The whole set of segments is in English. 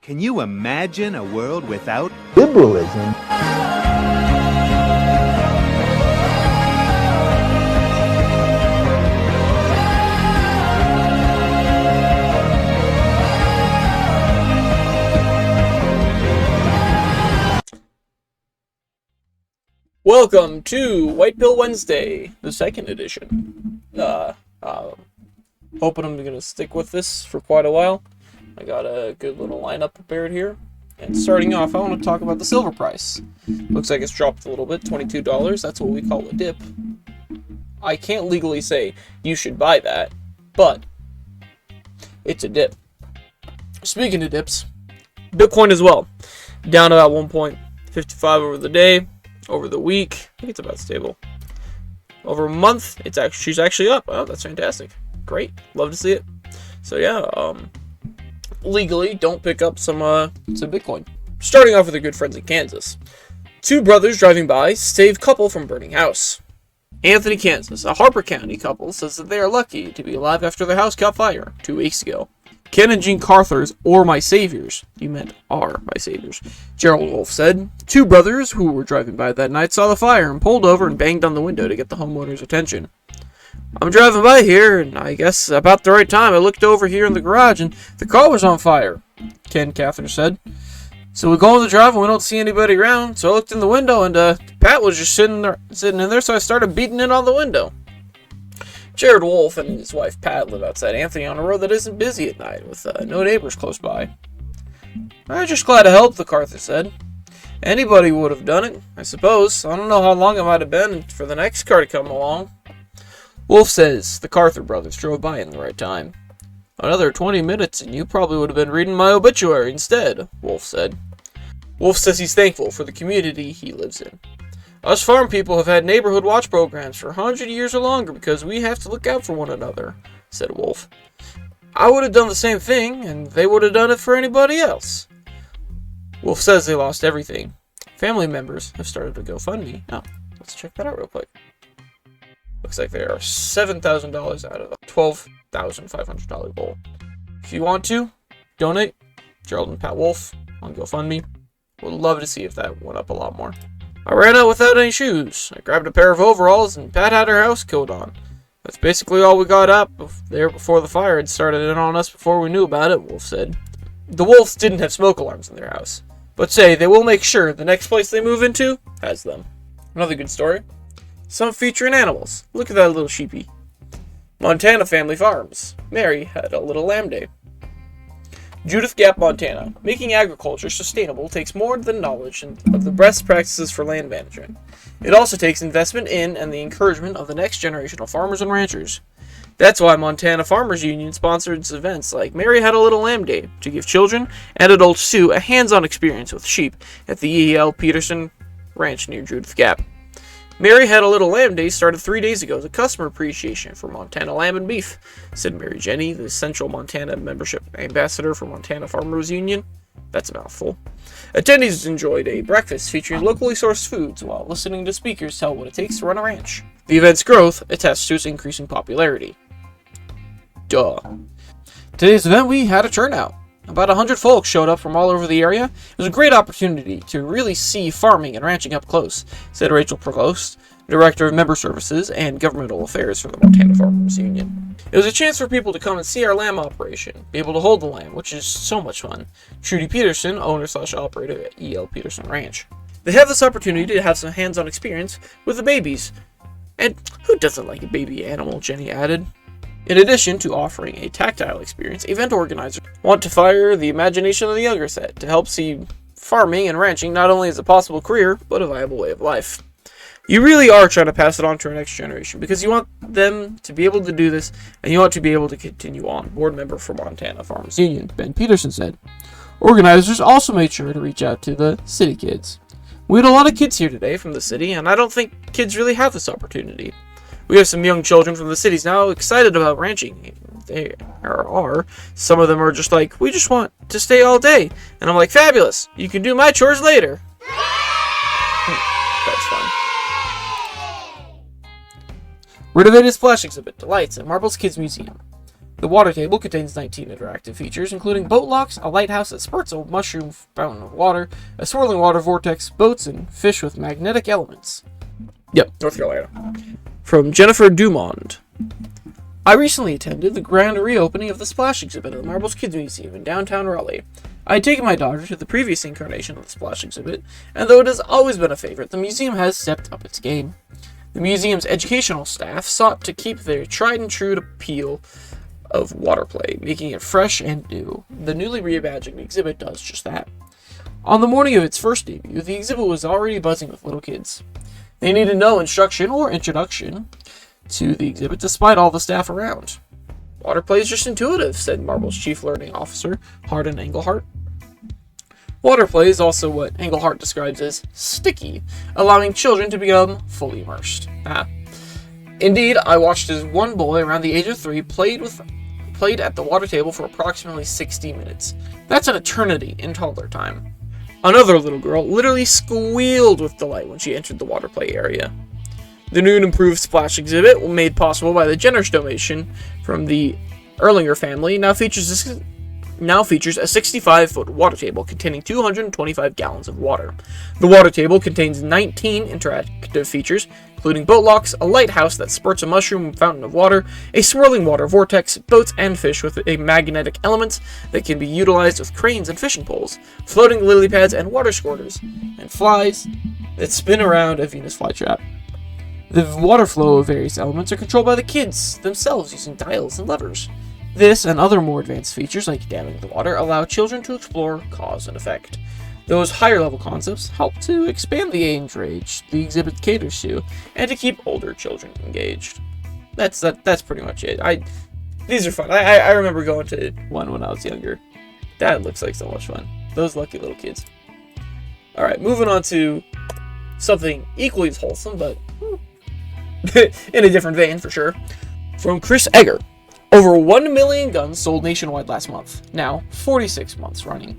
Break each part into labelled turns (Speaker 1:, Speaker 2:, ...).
Speaker 1: Can you imagine a world without
Speaker 2: liberalism?
Speaker 3: Welcome to White Pill Wednesday, the second edition. Hoping I'm going to stick with this for quite a while. I got a good little lineup prepared here. And starting off, I want to talk about the silver price. Looks like it's dropped a little bit, $22. That's what we call a dip. I can't legally say you should buy that, but it's a dip. Speaking of dips, Bitcoin as well. Down about 1.55 over the day. Over the week, I think it's about stable. Over a month, she's actually up. Oh, that's fantastic. Great. Love to see it. So yeah, legally, don't pick up some Bitcoin. Starting off with our good friends in Kansas. Two brothers driving by save couple from burning house. Anthony, Kansas, a Harper County couple, says that they are lucky to be alive after their house caught fire 2 weeks ago. Ken and Jean Carthers, or my saviors. You meant are my saviors. Gerald Wolf said, two brothers who were driving by that night saw the fire and pulled over and banged on the window to get the homeowner's attention. I'm driving by here, and I guess about the right time I looked over here in the garage and the car was on fire, Ken Cathers said. So we go in the drive and we don't see anybody around, so I looked in the window and Pat was just sitting in there, so I started beating it on the window. Jared Wolf and his wife Pat live outside Anthony on a road that isn't busy at night, with no neighbors close by. I'm just glad to help, the Carther said. Anybody would have done it, I suppose. I don't know how long it might have been for the next car to come along. Wolf says the Carther brothers drove by in the right time. Another 20 minutes and you probably would have been reading my obituary instead, Wolf said. Wolf says he's thankful for the community he lives in. Us farm people have had neighborhood watch programs for 100 years or longer because we have to look out for one another, said Wolf. I would have done the same thing, and they would have done it for anybody else. Wolf says they lost everything. Family members have started a GoFundMe. Oh, let's check that out real quick. Looks like they are $7,000 out of a $12,500 goal. If you want to, donate Gerald and Pat Wolf on GoFundMe. Would love to see if that went up a lot more. I ran out without any shoes. I grabbed a pair of overalls and Pat had her house coat on. That's basically all we got up there before the fire had started in on us before we knew about it, Wolf said. The Wolves didn't have smoke alarms in their house, but say they will make sure the next place they move into has them. Another good story. Some featuring animals. Look at that little sheepy. Montana Family Farms. Mary had a little lamb day. Judith Gap, Montana. Making agriculture sustainable takes more than knowledge of the best practices for land management. It also takes investment in and the encouragement of the next generation of farmers and ranchers. That's why Montana Farmers Union sponsors events like Mary Had a Little Lamb Day to give children and adults too a hands-on experience with sheep at the E.L. Peterson Ranch near Judith Gap. Mary Had a Little Lamb Day started 3 days ago as a customer appreciation for Montana lamb and beef, said Mary Jenny, the Central Montana Membership Ambassador for Montana Farmers Union. That's a mouthful. Attendees enjoyed a breakfast featuring locally sourced foods while listening to speakers tell what it takes to run a ranch. The event's growth attests to its increasing popularity. Duh. Today's event, we had a turnout. About 100 folks showed up from all over the area. It was a great opportunity to really see farming and ranching up close, said Rachel Provost, Director of Member Services and Governmental Affairs for the Montana Farmers Union. It was a chance for people to come and see our lamb operation, be able to hold the lamb, which is so much fun. Trudy Peterson, owner/operator at E.L. Peterson Ranch. They have this opportunity to have some hands-on experience with the babies. And who doesn't like a baby animal, Jenny added. In addition to offering a tactile experience, event organizers want to fire the imagination of the younger set to help see farming and ranching not only as a possible career, but a viable way of life. You really are trying to pass it on to our next generation because you want them to be able to do this and you want to be able to continue on, board member for Montana Farmers Union, Ben Peterson said. Organizers also made sure to reach out to the city kids. We had a lot of kids here today from the city, and I don't think kids really have this opportunity. We have some young children from the cities now excited about ranching. They are. Some of them are just like, we just want to stay all day. And I'm like, fabulous. You can do my chores later. That's fun. Renovated splash exhibit, delights at Marbles Kids Museum. The water table contains 19 interactive features, including boat locks, a lighthouse that spurts a mushroom fountain of water, a swirling water vortex, boats, and fish with magnetic elements. Yep, North Carolina. From Jennifer Dumond. I recently attended the grand reopening of the Splash exhibit at the Marbles Kids Museum in downtown Raleigh. I had taken my daughter to the previous incarnation of the Splash exhibit, and though it has always been a favorite, the museum has stepped up its game. The museum's educational staff sought to keep their tried-and-true appeal of water play, making it fresh and new. The newly reimagined exhibit does just that. On the morning of its first debut, the exhibit was already buzzing with little kids. They needed no instruction or introduction to the exhibit despite all the staff around. Water play is just intuitive, said Marbles Chief Learning Officer Hardin Englehart. Water play is also what Englehart describes as sticky, allowing children to become fully immersed. Indeed, I watched as one boy around the age of 3 played at the water table for approximately 60 minutes. That's an eternity in toddler time. Another little girl literally squealed with delight when she entered the water play area. The new and improved Splash exhibit, made possible by the generous donation from the Erlinger family, now features a 65-foot water table containing 225 gallons of water. The water table contains 19 interactive features, including boat locks, a lighthouse that spurts a mushroom fountain of water, a swirling water vortex, boats and fish with a magnetic element that can be utilized with cranes and fishing poles, floating lily pads and water squirters, and flies that spin around a Venus flytrap. The water flow of various elements are controlled by the kids themselves using dials and levers. This and other more advanced features like damming the water allow children to explore cause and effect. Those higher level concepts help to expand the age range the exhibit caters to and to keep older children engaged. That's pretty much it. These are fun. I remember going to one when I was younger. That looks like so much fun. Those lucky little kids. Alright, moving on to something equally as wholesome, but in a different vein for sure. From Chris Egger. Over 1 million guns sold nationwide last month, now 46 months running.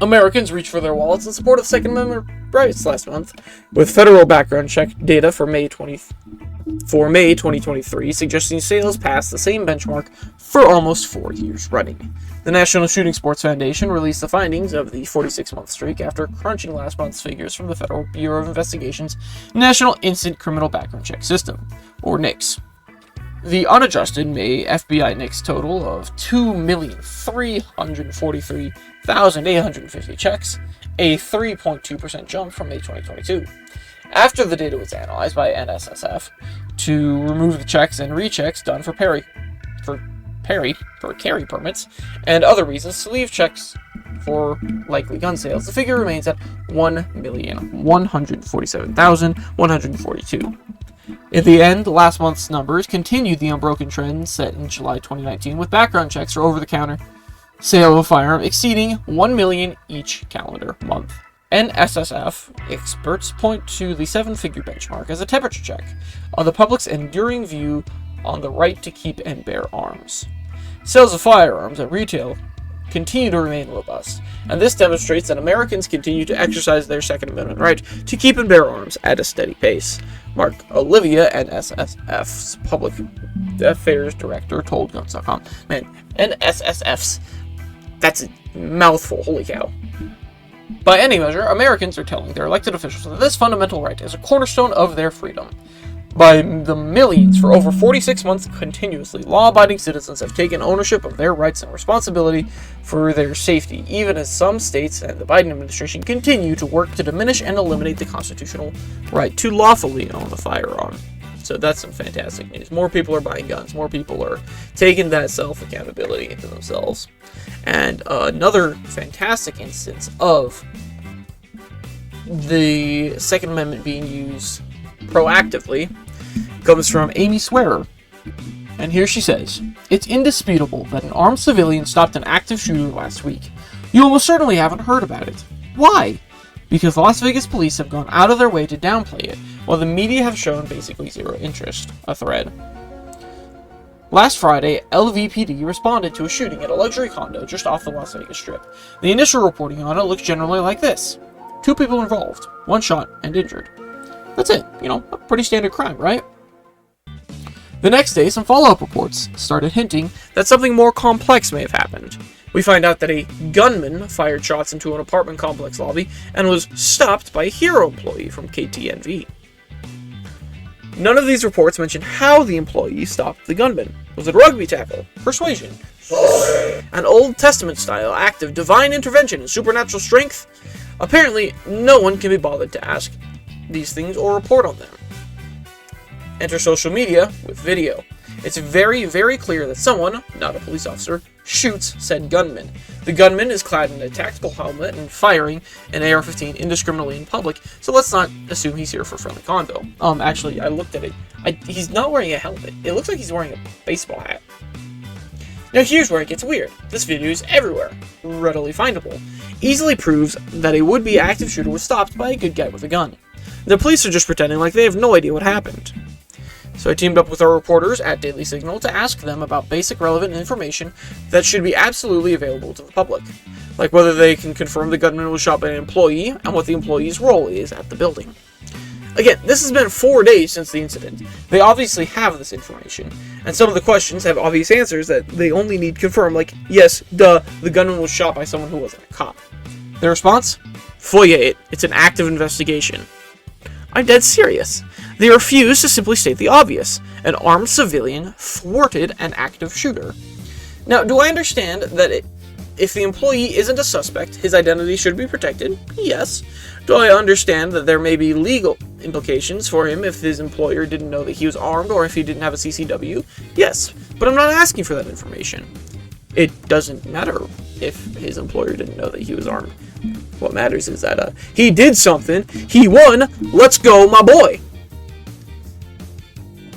Speaker 3: Americans reached for their wallets in support of Second Amendment rights last month, with federal background check data for May 2023 suggesting sales passed the same benchmark for almost 4 years running. The National Shooting Sports Foundation released the findings of the 46-month streak after crunching last month's figures from the Federal Bureau of Investigation's National Instant Criminal Background Check System, or NICS. The unadjusted May FBI NICS total of 2,343,850 checks, a 3.2% jump from May 2022. After the data was analyzed by NSSF to remove the checks and rechecks done for carry permits and other reasons to leave checks for likely gun sales, the figure remains at 1,147,142. In the end, last month's numbers continued the unbroken trend set in July 2019, with background checks for over-the-counter sale of a firearm exceeding 1 million each calendar month. NSSF experts point to the 7-figure benchmark as a temperature check on the public's enduring view on the right to keep and bear arms. Sales of firearms at retail continue to remain robust, and this demonstrates that Americans continue to exercise their Second Amendment right to keep and bear arms at a steady pace. Mark Olivia, NSSF's Public Affairs Director, told Guns.com. Man, NSSF's, that's a mouthful, holy cow. By any measure, Americans are telling their elected officials that this fundamental right is a cornerstone of their freedom. By the millions, for over 46 months continuously, law-abiding citizens have taken ownership of their rights and responsibility for their safety, even as some states and the Biden administration continue to work to diminish and eliminate the constitutional right to lawfully own a firearm. So that's some fantastic news. More people are buying guns. More people are taking that self-accountability into themselves. And another fantastic instance of the Second Amendment being used proactively comes from Amy Swearer. And here she says, "It's indisputable that an armed civilian stopped an active shooter last week. You almost certainly haven't heard about it. Why? Because Las Vegas police have gone out of their way to downplay it, while the media have shown basically zero interest." A thread. Last Friday, LVPD responded to a shooting at a luxury condo just off the Las Vegas Strip. The initial reporting on it looks generally like this. 2 people involved, 1 shot and injured. That's it. A pretty standard crime, right? The next day, some follow-up reports started hinting that something more complex may have happened. We find out that a gunman fired shots into an apartment complex lobby and was stopped by a Hero employee from KTNV. None of these reports mention how the employee stopped the gunman. Was it a rugby tackle? Persuasion? An Old Testament-style act of divine intervention and supernatural strength? Apparently, no one can be bothered to ask these things or report on them. Enter social media with video. It's very, very clear that someone, not a police officer, shoots said gunman. The gunman is clad in a tactical helmet and firing an AR-15 indiscriminately in public, so let's not assume he's here for friendly convo. Actually, I looked at it. He's not wearing a helmet. It looks like he's wearing a baseball hat. Now here's where it gets weird. This video is everywhere, readily findable. Easily proves that a would-be active shooter was stopped by a good guy with a gun. The police are just pretending like they have no idea what happened. So I teamed up with our reporters at Daily Signal to ask them about basic relevant information that should be absolutely available to the public. Like whether they can confirm the gunman was shot by an employee and what the employee's role is at the building. Again, this has been 4 days since the incident. They obviously have this information, and some of the questions have obvious answers that they only need confirmed, like, yes, duh, the gunman was shot by someone who wasn't a cop. Their response? FOIA it. It's an active investigation. I'm dead serious. They refuse to simply state the obvious. An armed civilian thwarted an active shooter. Now, do I understand that if the employee isn't a suspect, his identity should be protected? Yes. Do I understand that there may be legal implications for him if his employer didn't know that he was armed or if he didn't have a CCW? Yes. But I'm not asking for that information. It doesn't matter if his employer didn't know that he was armed. What matters is that he did something, he won, let's go, my boy!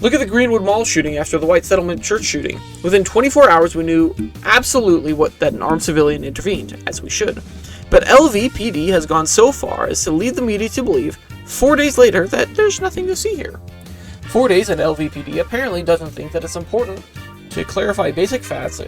Speaker 3: Look at the Greenwood Mall shooting after the White Settlement Church shooting. Within 24 hours, we knew absolutely that an armed civilian intervened, as we should. But LVPD has gone so far as to lead the media to believe, 4 days later, that there's nothing to see here. 4 days and LVPD apparently doesn't think that it's important to clarify basic facts.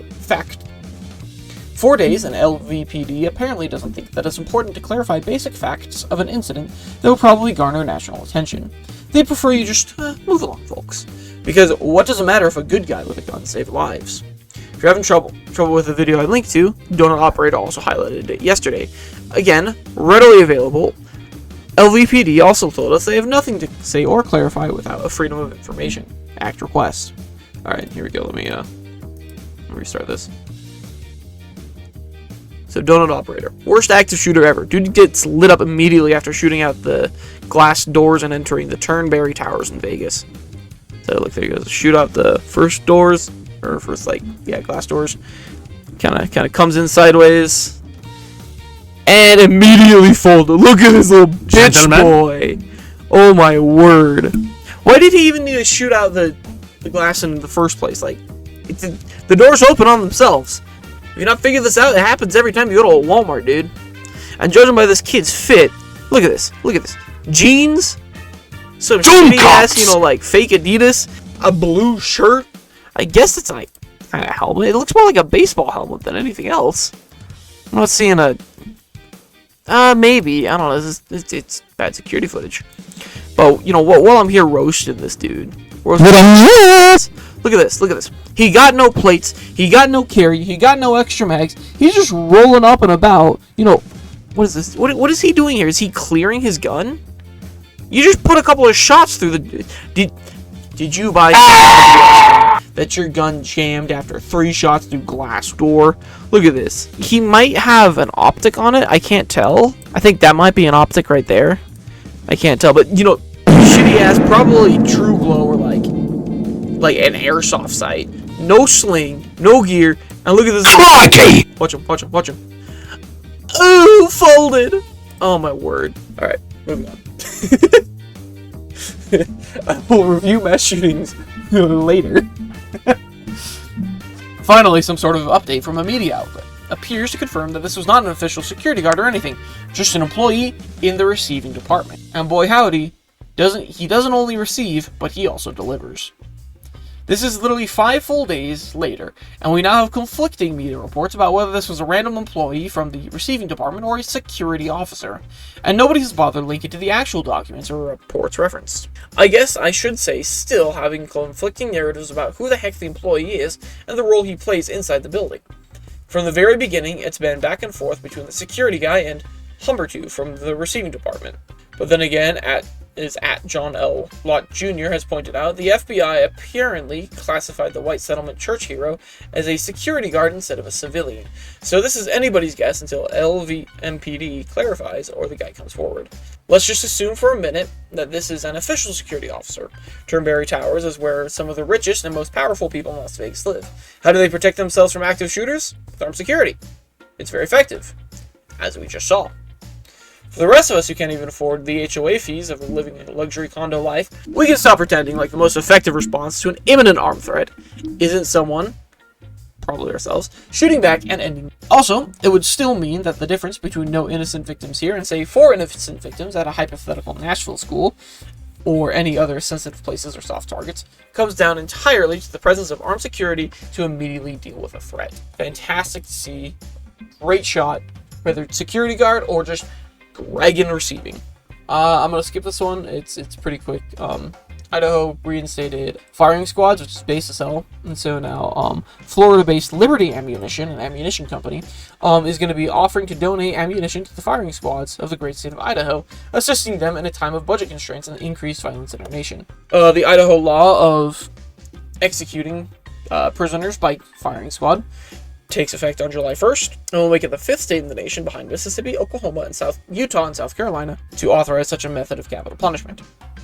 Speaker 3: 4 days and LVPD apparently doesn't think that it's important to clarify basic facts of an incident that will probably garner national attention. They prefer you just move along, folks. Because what does it matter if a good guy with a gun saved lives? If you're having trouble with the video I linked to, Donut Operator also highlighted it yesterday. Again, readily available. LVPD also told us they have nothing to say or clarify without a Freedom of Information Act request. Alright, here we go. Let me restart this. So, Donut Operator. Worst active shooter ever. Dude gets lit up immediately after shooting out the glass doors and entering the Turnberry Towers in Vegas. So, look, there he goes. Shoot out the first doors, or first, glass doors. Kind of comes in sideways. And immediately folded. Look at this little bitch boy. Oh, my word. Why did he even need to shoot out the glass in the first place? The doors open on themselves. If you not figure this out, it happens every time you go to a Walmart, dude. And judging by this kid's fit, look at this. Look at this. Jeans, some shitty ass, fake Adidas, a blue shirt. I guess it's kind of helmet. It looks more like a baseball helmet than anything else. I'm not seeing maybe. I don't know. It's bad security footage. But, while I'm here roasting this dude. Look at this. Look at this. He got no plates. He got no carry. He got no extra mags. He's just rolling up and about. What is this? What is he doing here? Is he clearing his gun? You just put a couple of shots through the... Did you buy that your gun jammed after 3 shots through glass door? Look at this. He might have an optic on it. I can't tell. I think that might be an optic right there. I can't tell. But, shitty ass, probably true glow or like an airsoft sight. No sling, no gear, and look at this. Crikey! Watch him. Ooh, folded. Oh my word. Alright, moving on. I will review mass shootings later. Finally, some sort of update from a media outlet appears to confirm that this was not an official security guard or anything, just an employee in the receiving department. And boy howdy, he doesn't only receive, but he also delivers. This is literally 5 full days later, and we now have conflicting media reports about whether this was a random employee from the receiving department or a security officer, and nobody has bothered linking to the actual documents or reports referenced. I guess I should say still having conflicting narratives about who the heck the employee is and the role he plays inside the building. From the very beginning, it's been back and forth between the security guy and Humberto from the receiving department. But then again, at John L. Lott Jr. has pointed out, the FBI apparently classified the white settlement church hero as a security guard instead of a civilian. So this is anybody's guess until LVMPD clarifies or the guy comes forward. Let's just assume for a minute that this is an official security officer. Turnberry Towers is where some of the richest and most powerful people in Las Vegas live. How do they protect themselves from active shooters? With armed security. It's very effective, as we just saw. For the rest of us who can't even afford the HOA fees of living a luxury condo life, we can stop pretending like the most effective response to an imminent armed threat isn't someone, probably ourselves, shooting back and ending. Also, it would still mean that the difference between no innocent victims here and, say, 4 innocent victims at a hypothetical Nashville school, or any other sensitive places or soft targets, comes down entirely to the presence of armed security to immediately deal with a threat. Fantastic to see. Great shot, whether it's security guard or just Dragon receiving. I'm gonna skip this one. It's pretty quick. Idaho reinstated firing squads, which is base to sell, and so now Florida-based Liberty Ammunition, an ammunition company, is going to be offering to donate ammunition to the firing squads of the great state of Idaho, assisting them in a time of budget constraints and increased violence in our nation. The Idaho law of executing prisoners by firing squad takes effect on July 1st, and will make it the 5th state in the nation behind Mississippi, Oklahoma, and Utah and South Carolina to authorize such a method of capital punishment,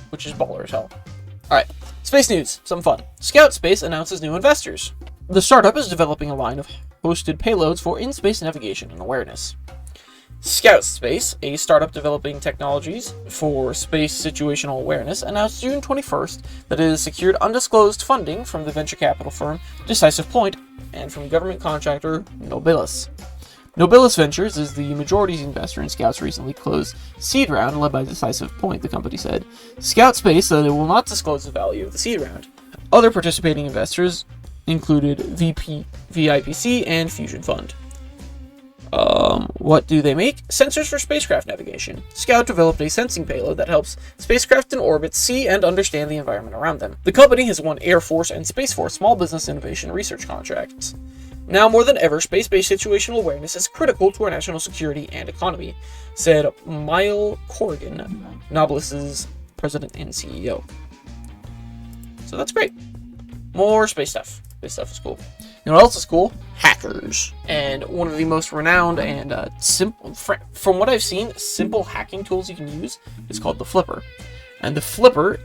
Speaker 3: which is baller as hell. Alright, space news, some fun. Scout Space announces new investors. The startup is developing a line of hosted payloads for in-space navigation and awareness. Scout Space, a startup developing technologies for space situational awareness, announced June 21st that it has secured undisclosed funding from the venture capital firm Decisive Point and from government contractor Morbillion. Morbillion Ventures is the majority investor in Scout's recently closed seed round led by Decisive Point, the company said. Scout Space said it will not disclose the value of the seed round. Other participating investors included VIPC and Fusion Fund. What do they make? Sensors for spacecraft navigation. Scout developed a sensing payload that helps spacecraft in orbit see and understand the environment around them. The company has won Air Force and Space Force small business innovation research contracts. Now more than ever, space-based situational awareness is critical to our national security and economy, said Mile Corrigan, Nobilis's president and CEO. So that's great. More space stuff. Space stuff is cool. You know what else is cool? Hackers. And one of the most renowned and simple, from what I've seen, simple hacking tools you can use is called the Flipper. And the Flipper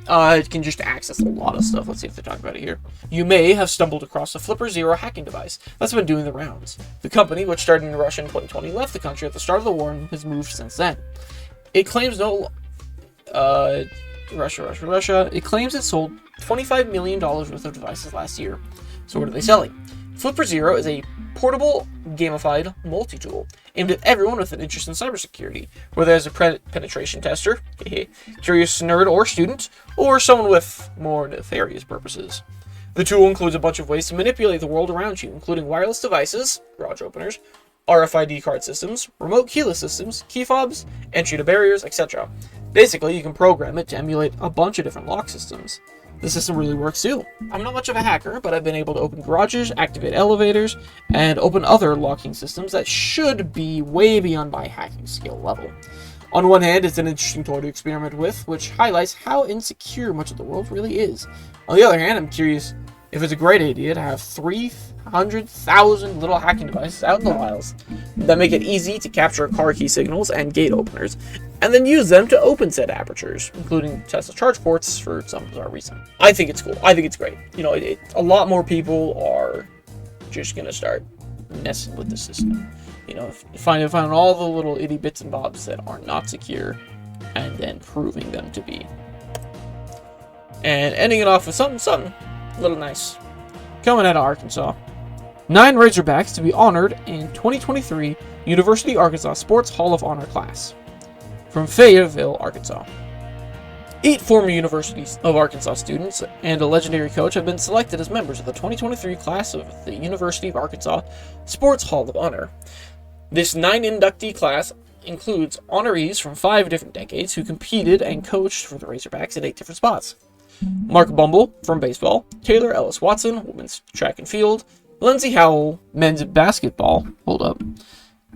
Speaker 3: can just access a lot of stuff. Let's see if they talk about it here. You may have stumbled across the Flipper Zero hacking device that's been doing the rounds. The company, which started in Russia in 2020, left the country at the start of the war and has moved since then. It claims Russia. It claims it sold $25 million worth of devices last year. So what are they selling? Flipper Zero is a portable, gamified multi-tool aimed at everyone with an interest in cybersecurity, whether as a penetration tester, curious nerd or student, or someone with more nefarious purposes. The tool includes a bunch of ways to manipulate the world around you, including wireless devices, garage openers, RFID card systems, remote keyless systems, key fobs, entry to barriers, etc. Basically, you can program it to emulate a bunch of different lock systems. The system really works too. I'm not much of a hacker, but I've been able to open garages, activate elevators, and open other locking systems that should be way beyond my hacking skill level. On one hand, it's an interesting toy to experiment with, which highlights how insecure much of the world really is. On the other hand, I'm curious if it's a great idea to have 300,000 little hacking devices out in the wilds that make it easy to capture car key signals and gate openers, and then use them to open said apertures, including Tesla charge ports for some bizarre reason. I think it's cool. I think it's great. You know, a lot more people are just going to start messing with the system. You know, finding all the little itty bits and bobs that are not secure, and then proving them to be. And ending it off with something a little nice. Coming out of Arkansas. 9 Razorbacks to be honored in 2023 University of Arkansas Sports Hall of Honor class. From Fayetteville, Arkansas. 8 former University of Arkansas students and a legendary coach have been selected as members of the 2023 class of the University of Arkansas Sports Hall of Honor. This 9 inductee class includes honorees from 5 different decades who competed and coached for the Razorbacks in 8 different spots. Mark Bumble from baseball, Taylor Ellis Watson, women's track and field, Lindsey Howell, men's basketball,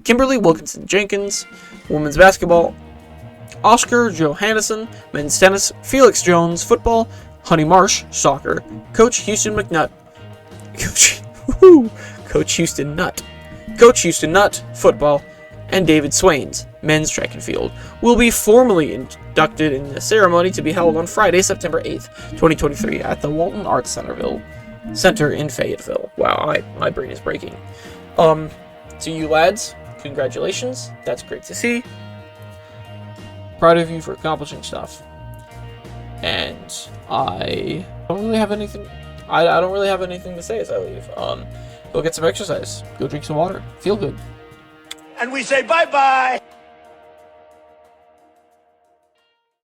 Speaker 3: Kimberly Wilkinson Jenkins, women's basketball, Oscar Johannesson, men's tennis, Felix Jones, football, Honey Marsh, soccer, Coach Houston McNutt, Coach Houston Nutt, football, and David Swains, men's track and field, will be formally inducted in the ceremony to be held on Friday, September 8th, 2023 at the Walton Arts Center in Fayetteville. Wow, my brain is breaking. To you lads, congratulations. That's great to see. Proud of you for accomplishing stuff. And I don't really have anything. I don't really have anything to say as I leave. Go get some exercise. Go drink some water. Feel good.
Speaker 1: And we say bye-bye.